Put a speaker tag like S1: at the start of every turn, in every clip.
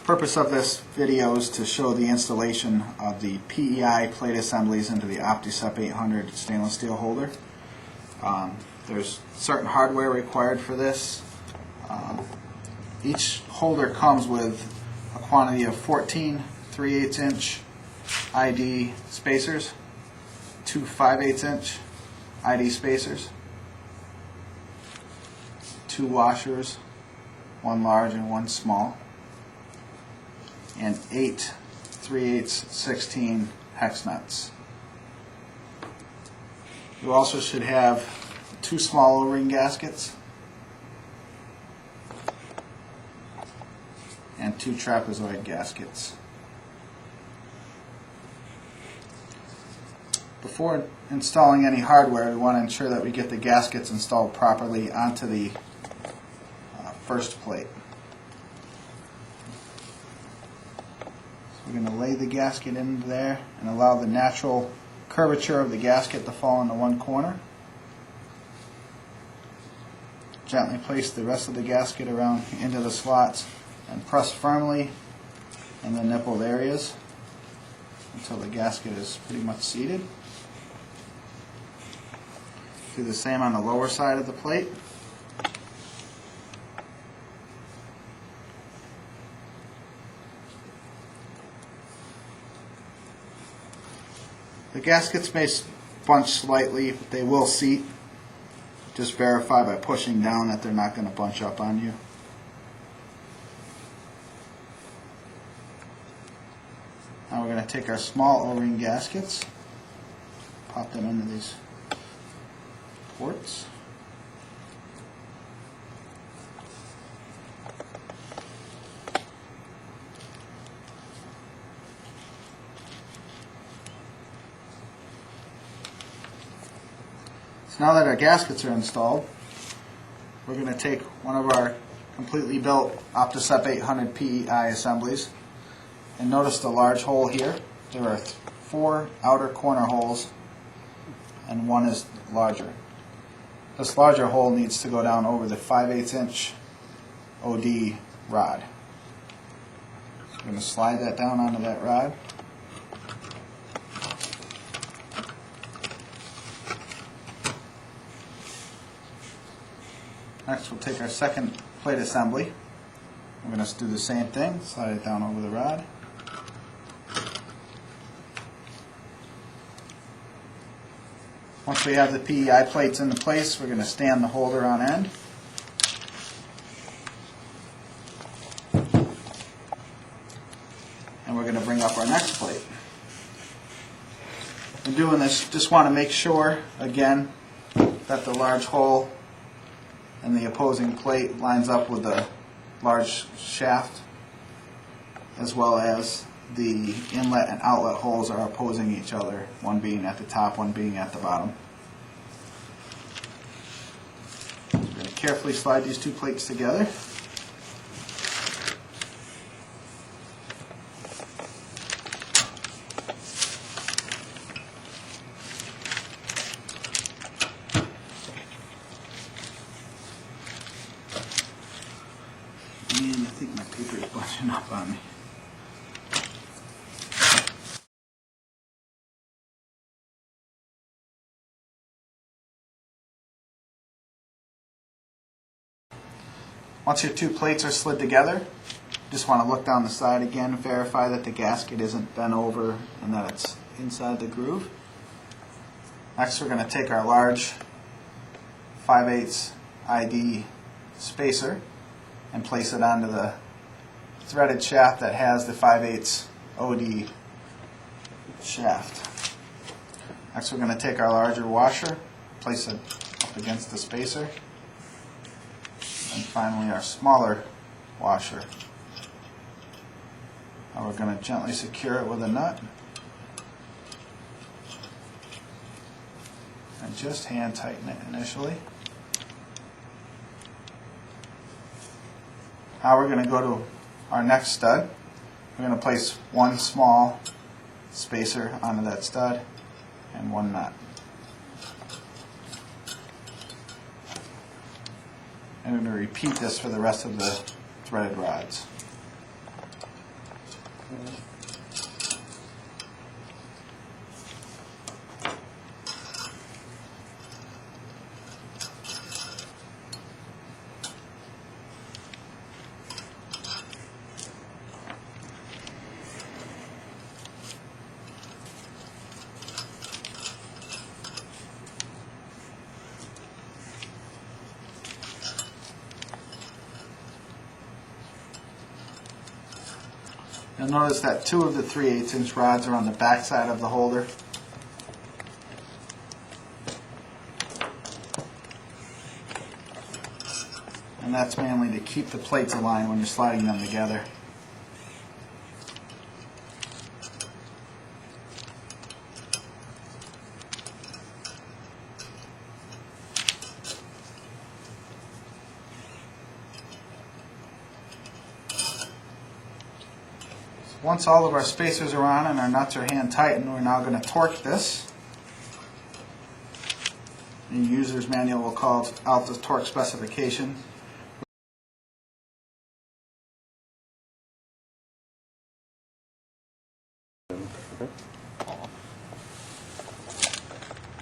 S1: Purpose of this video is to show the installation of the PEI plate assemblies into the OPTISEP 800 stainless steel holder. There's certain hardware required for this. Each holder comes with a quantity of 14 3/8 inch ID spacers, 2 5/8 inch ID spacers, 2 washers, 1 large and 1 small, and 8 3/8 16 hex nuts. You also should have 2 small O-ring gaskets and 2 trapezoid gaskets. Before installing any hardware, we want to ensure that we get the gaskets installed properly onto the first plate. We're going to lay the gasket into there and allow the natural curvature of the gasket to fall into one corner. Gently place the rest of the gasket around into the slots and press firmly in the nippled areas until the gasket is pretty much seated. Do the same on the lower side of the plate. The gaskets may bunch slightly, but they will seat. Just verify by pushing down that they're not going to bunch up on you. Now we're going to take our small O-ring gaskets, pop them into these ports. So now that our gaskets are installed, we're going to take one of our completely built OPTISEP 800 PEI assemblies, and notice the large hole here. There are 4 outer corner holes and 1 is larger. This larger hole needs to go down over the 5/8 inch OD rod. So we're going to slide that down onto that rod. Next we'll take our second plate assembly. We're going to do the same thing, slide it down over the rod. Once we have the PEI plates into place, we're going to stand the holder on end. And we're going to bring up our next plate. In doing this, just want to make sure, again, that the large hole and the opposing plate lines up with the large shaft, as well as the inlet and outlet holes are opposing each other, one being at the top, one being at the bottom. We're going to carefully slide these 2 plates together. And I think my paper is bunching up on me. Once your 2 plates are slid together, just want to look down the side again, verify that the gasket isn't bent over and that it's inside the groove. Next we're going to take our large 5/8 ID spacer and place it onto the threaded shaft that has the 5/8 OD shaft. Next we're going to take our larger washer, place it up against the spacer, and finally our smaller washer. Now we're going to gently secure it with a nut and just hand tighten it initially. Now we're going to go to our next stud. We're going to place 1 small spacer onto that stud and 1 nut. I'm going to repeat this for the rest of the threaded rods. You'll notice that 2 of the 3/8" rods are on the back side of the holder. And that's mainly to keep the plates aligned when you're sliding them together. Once all of our spacers are on and our nuts are hand tightened, we're now going to torque this. The user's manual will call out the torque specification.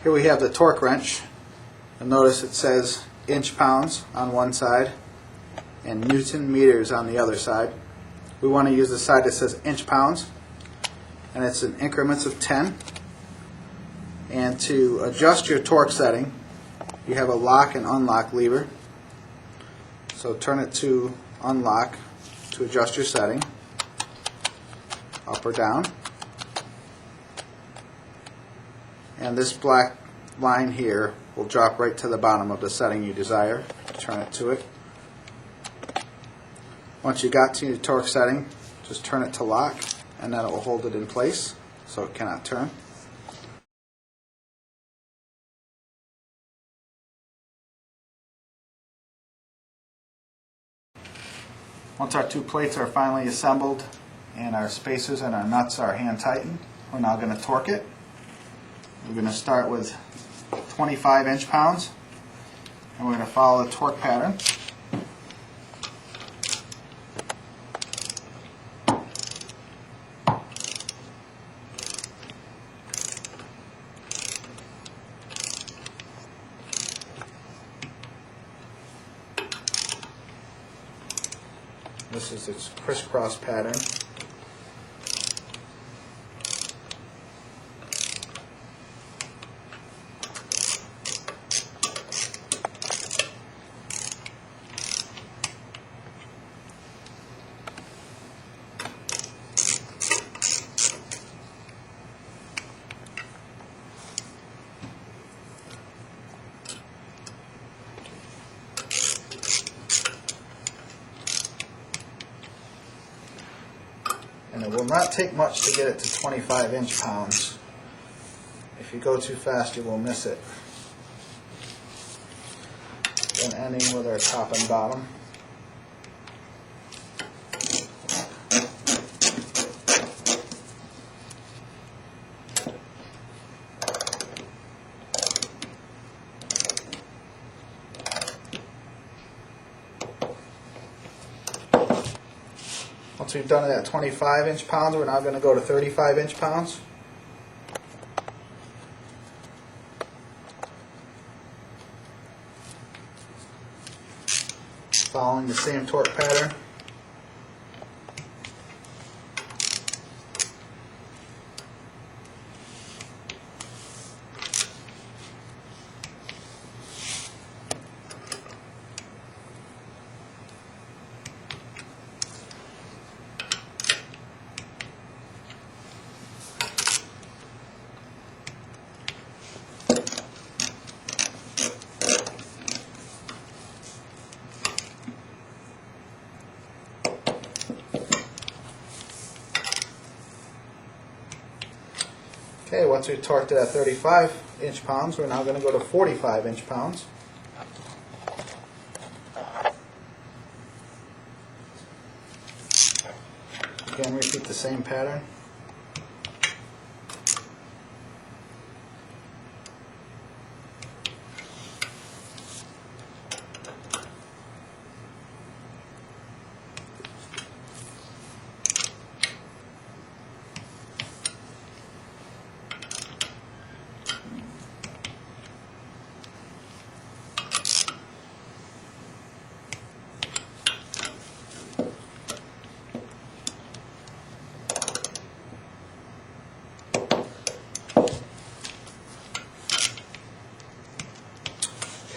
S1: Here we have the torque wrench. You'll notice it says inch-pounds on one side and Newton meters on the other side. We want to use the side that says inch-pounds, and it's in increments of 10. And to adjust your torque setting, you have a lock and unlock lever. So turn it to unlock to adjust your setting, up or down. And this black line here will drop right to the bottom of the setting you desire. Turn it to it. Once you got to your torque setting, just turn it to lock, and then it will hold it in place so it cannot turn. Once our 2 plates are finally assembled and our spacers and our nuts are hand tightened, we're now going to torque it. We're going to start with 25 inch-pounds, and we're going to follow the torque pattern. This is its crisscross pattern. And it will not take much to get it to 25 inch-pounds. If you go too fast, you will miss it. Then ending with our top and bottom. Once we've done it at 25 inch-pounds, we're now going to go to 35 inch-pounds. Following the same torque pattern. Okay, once we've torqued it at 35 inch-pounds, we're now going to go to 45 inch-pounds. Again, repeat the same pattern.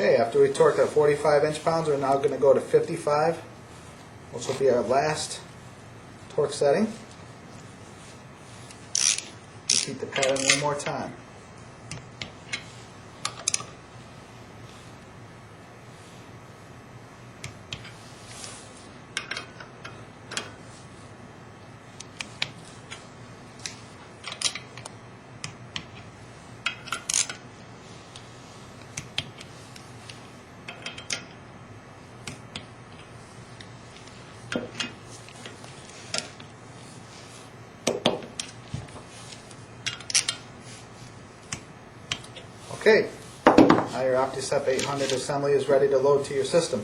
S1: Okay, after we torqued at 45 inch-pounds, we're now going to go to 55, which will be our last torque setting. Repeat the pattern one more time. Okay, now your OPTISEP 800 assembly is ready to load to your system.